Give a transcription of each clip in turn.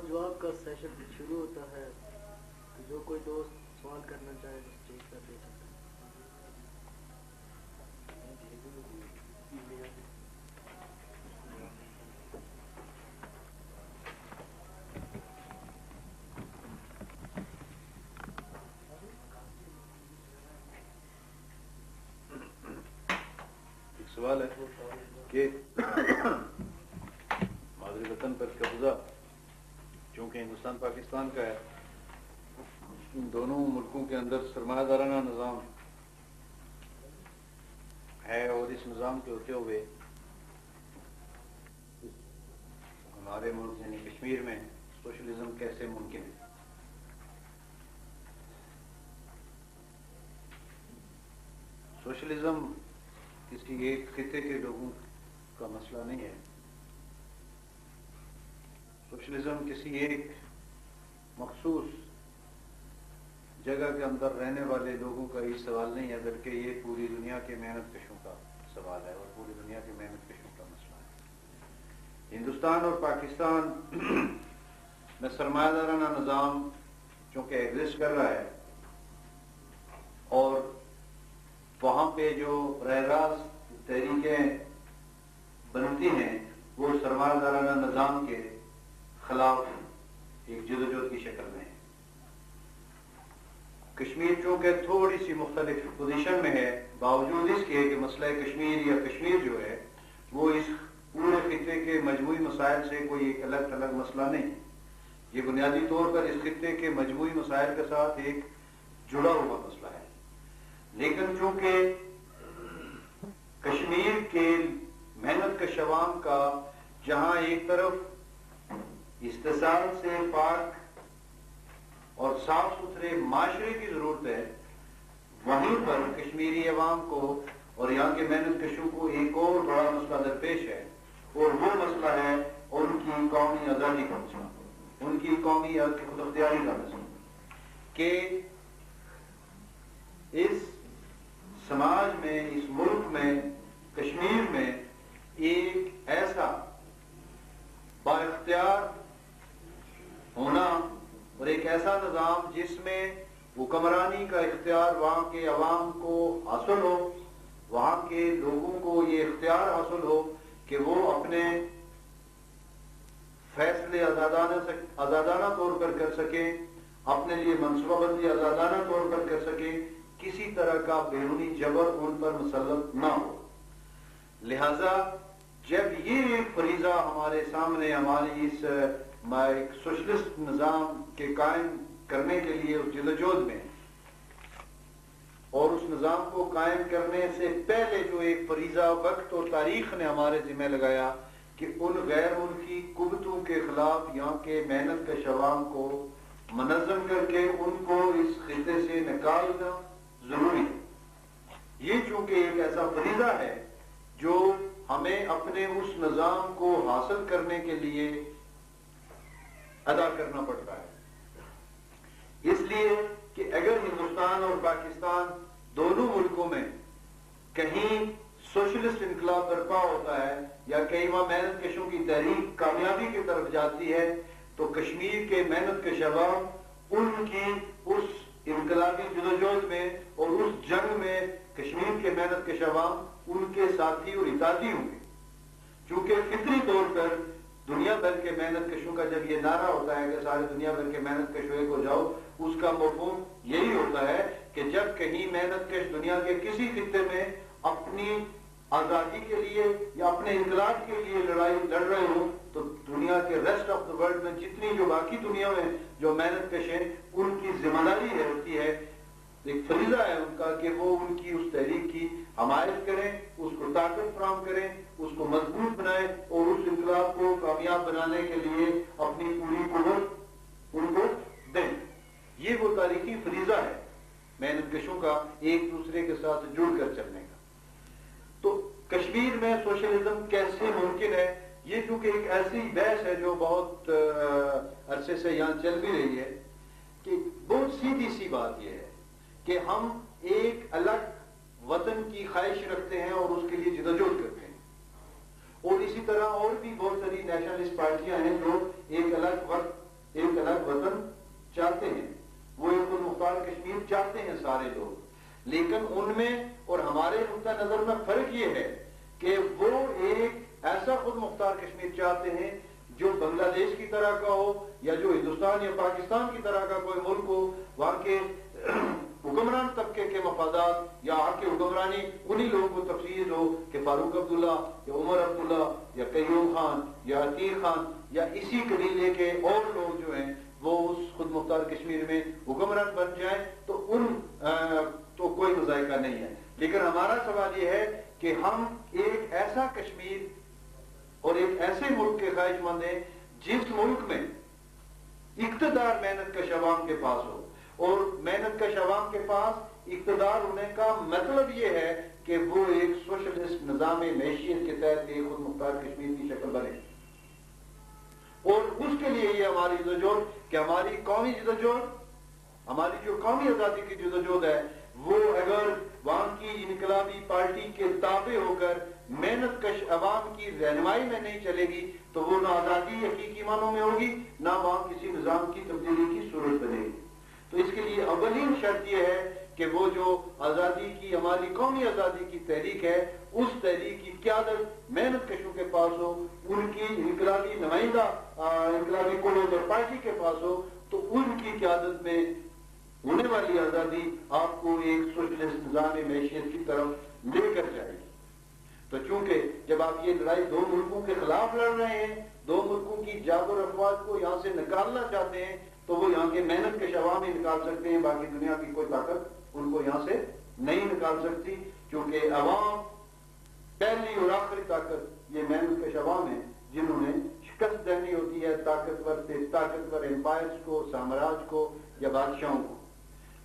جواب کا سیشن شروع ہوتا ہے تو جو کوئی دوست سوال کرنا چاہے تو اسٹیج پر دے سکتا ہے. ایک سوال ہے کہ مادری وطن پر قبضہ چونکہ ہندوستان پاکستان کا ہے، ان دونوں ملکوں کے اندر سرمایہ دارانہ نظام ہے، اور اس نظام کے ہوتے ہوئے ہمارے ملک یعنی کشمیر میں سوشلزم کیسے ممکن ہے؟ سوشلزم کسی ایک خطے کے لوگوں کا مسئلہ نہیں ہے. سوشلزم کسی ایک مخصوص جگہ کے اندر رہنے والے لوگوں کا ہی سوال نہیں ہے، بلکہ یہ پوری دنیا کے محنت کشوں کا سوال ہے اور پوری دنیا کے محنت کشوں کا مسئلہ ہے. ہندوستان اور پاکستان میں سرمایہ دارانہ نظام چونکہ ایگزسٹ کر رہا ہے، اور وہاں پہ جو راہ راست تحریکیں بنتی ہیں وہ سرمایہ دارانہ نظام کے خلاف ایک جدوجہد کی شکل میں ہے. کشمیر چونکہ تھوڑی سی مختلف پوزیشن میں ہے، باوجود اس کے کہ مسئلہ کشمیر یا کشمیر جو ہے وہ اس پورے خطے کے مجموعی مسائل سے کوئی ایک الگ الگ مسئلہ نہیں. یہ بنیادی طور پر اس خطے کے مجموعی مسائل کے ساتھ ایک جڑا ہوا مسئلہ ہے. لیکن چونکہ کشمیر کے محنت کش عوام کا جہاں ایک طرف استحصال سے پاک اور صاف ستھرے معاشرے کی ضرورت ہے، وہیں پر کشمیری عوام کو اور یہاں کے محنت کشوں کو ایک اور بڑا مسئلہ درپیش ہے، اور وہ مسئلہ ہے ان کی قومی آزادی کا مسئلہ، ان کی قومی خود اختیاری کا مسئلہ، کہ اس سماج میں، اس ملک میں، کشمیر میں ایک ایسا با اختیار ہونا اور ایک ایسا نظام جس میں حکمرانی کا اختیار وہاں کے عوام کو حاصل ہو، وہاں کے لوگوں کو یہ اختیار حاصل ہو کہ وہ اپنے فیصلے آزادانہ طور پر کر سکیں، اپنے لیے منصوبہ بندی آزادانہ طور پر کر سکیں، کسی طرح کا بیرونی جبر ان پر مسلط نہ ہو. لہذا جب یہ ایک فریضہ ہمارے سامنے ہماری اس ایک سوشلسٹ نظام کے قائم کرنے کے لیے اس جدوجہد میں، اور اس نظام کو قائم کرنے سے پہلے جو ایک فریضہ وقت اور تاریخ نے ہمارے ذمہ لگایا کہ ان غیر ملکی قوتوں کے خلاف یہاں کے محنت کش عوام کو منظم کر کے ان کو اس خطے سے نکالنا ضروری ہے. یہ چونکہ ایک ایسا فریضہ ہے جو ہمیں اپنے اس نظام کو حاصل کرنے کے لیے ادا کرنا پڑتا ہے. اس لیے کہ اگر ہندوستان اور پاکستان دونوں ملکوں میں کہیں سوشلسٹ انقلاب برپا ہوتا ہے یا کہیں وہاں محنت کشوں کی تحریک کامیابی کی طرف جاتی ہے، تو کشمیر کے محنت کش عوام ان کی اس انقلابی جدوجہد میں اور اس جنگ میں کشمیر کے محنت کش عوام ان کے ساتھی اور اطاعتی ہوں گے. چونکہ فطری طور پر دنیا بھر کے محنت کشوں کا جب یہ نعرہ ہوتا ہے کہ سارے دنیا بھر کے محنت کش ایک ہو جاؤ، اس کا مفہوم یہی ہوتا ہے کہ جب کہیں محنت کش دنیا کے کسی خطے میں اپنی آزادی کے لیے یا اپنے انقلاب کے لیے لڑائی لڑ رہے ہوں، تو دنیا کے ریسٹ آف دا ورلڈ میں جتنی جو باقی دنیا میں جو محنت کش ہیں ان کی ذمہ داری ہوتی ہے، ایک فریضہ ہے ان کا کہ وہ ان کی اس تحریک کی حمایت کریں، اس کو طاقت فراہم کریں، اس کو مضبوط بنائیں اور اس انقلاب کو کامیاب بنانے کے لیے اپنی پوری قوت ان کو دیں. یہ وہ تاریخی فریضہ ہے محنت کشوں کا ایک دوسرے کے ساتھ جڑ کر چلنے کا. تو کشمیر میں سوشلزم کیسے ممکن ہے، یہ چونکہ ایک ایسی بحث ہے جو بہت عرصے سے یہاں چل بھی رہی ہے، کہ بہت سیدھی سی بات یہ ہے کہ ہم ایک الگ وطن کی خواہش رکھتے ہیں اور اس کے لیے جدوجہد کرتے ہیں، اور اسی طرح اور بھی بہت ساری نیشنلسٹ پارٹیاں ہیں جو ایک الگ ایک الگ وطن چاہتے ہیں، وہ ایک خود مختار کشمیر چاہتے ہیں سارے لوگ، لیکن ان میں اور ہمارے نقطہ نظر میں فرق یہ ہے کہ وہ ایک ایسا خود مختار کشمیر چاہتے ہیں جو بنگلہ دیش کی طرح کا ہو، یا جو ہندوستان یا پاکستان کی طرح کا کوئی ملک ہو، وہاں کے حکمران طبقے کے مفادات یا آ کے حکمرانی انہی لوگوں کو تفصیل ہو کہ فاروق عبداللہ یا عمر عبداللہ یا قیوم خان یا عتیق خان یا اسی قبیلے کے اور لوگ جو ہیں وہ اس خود مختار کشمیر میں حکمران بن جائیں تو کوئی مذائقہ نہیں ہے. لیکن ہمارا سوال یہ ہے کہ ہم ایک ایسا کشمیر اور ایک ایسے ملک کے خواہش مند ہیں جس ملک میں اقتدار محنت کش عوام کے پاس ہو، اور محنت کش عوام کے پاس اقتدار ہونے کا مطلب یہ ہے کہ وہ ایک سوشلسٹ نظام معیشت کے تحت ایک خود مختار کشمیر کی شکل بنے. اور اس کے لیے یہ ہماری جدوجہد کہ ہماری قومی جدوجہد، ہماری جو قومی آزادی کی جدوجہد ہے، وہ اگر وہاں کی انقلابی پارٹی کے تابع ہو کر محنت کش عوام کی رہنمائی میں نہیں چلے گی تو وہ نہ آزادی حقیقی معنوں میں ہوگی، نہ وہاں کسی نظام کی تبدیلی کی صورت بنے گی. تو اس کے لیے اولین شرط یہ ہے کہ وہ جو آزادی کی، ہماری قومی آزادی کی تحریک ہے، اس تحریک کی قیادت محنت کشوں کے پاس ہو، ان کی انقلابی نمائندہ انقلابی قوت اور پارٹی کے پاس ہو، تو ان کی قیادت میں ہونے والی آزادی آپ کو ایک سوشلسٹ نظام معیشت کی طرف لے کر جائے گی. تو چونکہ جب آپ یہ لڑائی دو ملکوں کے خلاف لڑ رہے ہیں، دو ملکوں کی جاب اور افواج کو یہاں سے نکالنا چاہتے ہیں، تو وہ یہاں کے محنت کش عوام ہی نکال سکتے ہیں، باقی دنیا کی کوئی طاقت ان کو یہاں سے نہیں نکال سکتی، کیونکہ عوام پہلی اور آخری طاقت یہ محنت کش عوام ہیں جنہوں نے شکست دینی ہوتی ہے طاقتور سے طاقتور امپائرز کو، سامراج کو یا بادشاہوں کو.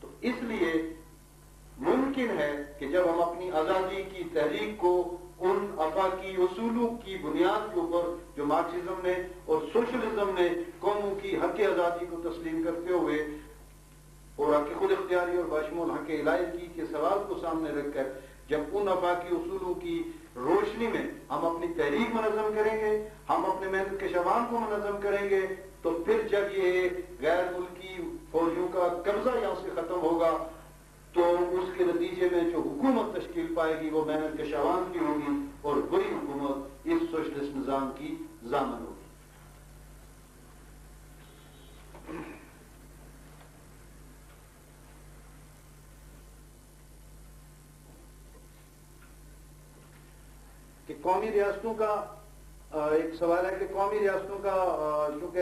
تو اس لیے ممکن ہے کہ جب ہم اپنی آزادی کی تحریک کو ان آفاقی اصولوں کی بنیاد کے اوپر جو مارکسزم نے اور سوشلزم نے قوموں کی حق آزادی کو تسلیم کرتے ہوئے اور حق خود اختیاری اور باشمول حق علائقی کے سوال کو سامنے رکھ کر جب ان آفاقی اصولوں کی روشنی میں ہم اپنی تحریک منظم کریں گے، ہم اپنے محنت کش عوام کو منظم کریں گے، تو پھر جب یہ غیر ملکی فوجوں کا قبضہ یہاں سے ختم ہوگا تو اس کے نتیجے میں جو حکومت تشکیل پائے گی وہ محنت کش عوام کی ہوگی، اور وہی حکومت اس سوشلسٹ نظام کی ضامن ہوگی. کہ قومی ریاستوں کا ایک سوال ہے کہ قومی ریاستوں کا چونکہ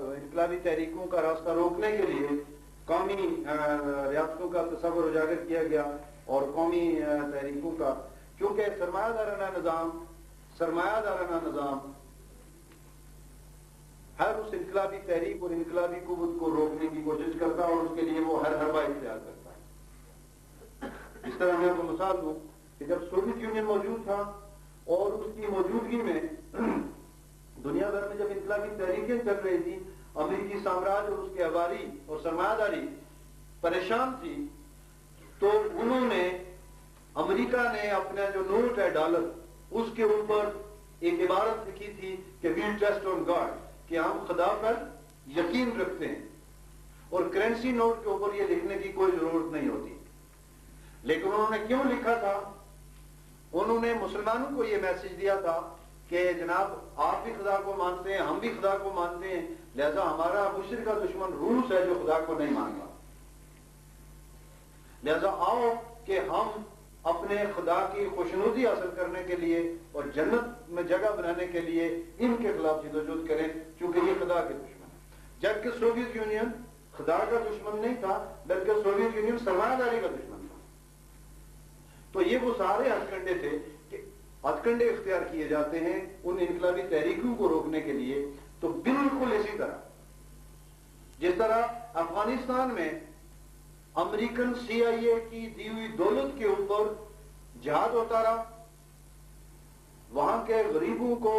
انقلابی تحریکوں کا راستہ روکنے کے لیے قومی ریاستوں کا تصور اجاگر کیا گیا، اور قومی تحریکوں کا چونکہ سرمایہ دارانہ نظام ہر اس انقلابی تحریک اور انقلابی قوت کو روکنے کی کوشش کرتا ہے، اور اس کے لیے وہ ہر حربہ اختیار کرتا ہے. اس طرح میں آپ کو مثال دوں کہ جب سوویت یونین موجود تھا اور اس کی موجودگی میں دنیا بھر میں جب انقلابی تحریکیں چل رہی تھی، امریکی سامراج اور اس کے حوالی اور سرمایہ داری پریشان تھی، تو انہوں نے امریکہ نے اپنا جو نوٹ ہے ڈالر، اس کے اوپر ایک عبارت لکھی تھی کہ وی ٹرسٹ آن گاڈ، کہ ہم خدا پر یقین رکھتے ہیں، اور کرنسی نوٹ کے اوپر یہ لکھنے کی کوئی ضرورت نہیں ہوتی. لیکن انہوں نے کیوں لکھا تھا؟ انہوں نے مسلمانوں کو یہ میسج دیا تھا کہ جناب آپ بھی خدا کو مانتے ہیں، ہم بھی خدا کو مانتے ہیں، لہذا ہمارا مشرکہ دشمن روس ہے جو خدا کو نہیں مانتا، لہذا آؤ کہ ہم اپنے خدا کی خوشنودی حاصل کرنے کے لیے اور جنت میں جگہ بنانے کے لیے ان کے خلاف جدوجہد کریں، چونکہ یہ خدا کے دشمن ہیں. جبکہ سوویت یونین خدا کا دشمن نہیں تھا، بلکہ سوویت یونین سرمایہ داری کا دشمن تھا. تو یہ وہ سارے ہتھ کنڈے تھے کہ ہتھ کنڈے اختیار کیے جاتے ہیں ان انقلابی تحریکوں کو روکنے کے لیے. تو بالکل اسی طرح جس طرح افغانستان میں امریکن CIA کی دی ہوئی دولت کے اوپر جہاد ہوتا رہا، وہاں کے غریبوں کو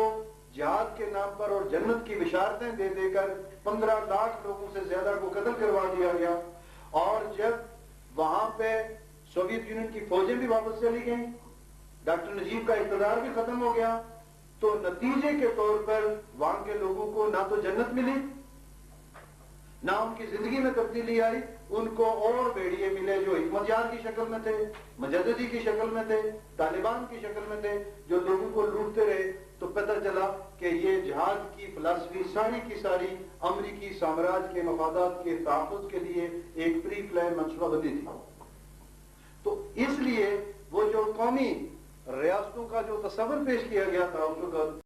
جہاد کے نام پر اور جنت کی بشارتیں دے دے کر 15 لاکھ لوگوں سے زیادہ کو قتل کروا دیا گیا، اور جب وہاں پہ سوویت یونین کی فوجیں بھی واپس چلی گئیں، ڈاکٹر نجیب کا اقتدار بھی ختم ہو گیا، تو نتیجے کے طور پر وہاں کے لوگوں کو نہ تو جنت ملی نہ ان کی زندگی میں تبدیلی آئی، ان کو اور بھیڑیے ملے جو حکمت یار کی شکل میں تھے، مجددی کی شکل میں تھے، طالبان کی شکل میں تھے، جو لوگوں کو لوٹتے رہے۔ تو پتہ چلا کہ یہ جہاد کی فلسفی ساری کی ساری امریکی سامراج کے مفادات کے تحفظ کے لیے ایک پری پلان منصوبہ بندی تھی۔ تو اس لیے وہ جو قومی ریاستوں کا جو تصور پیش کیا گیا تھا اس وقت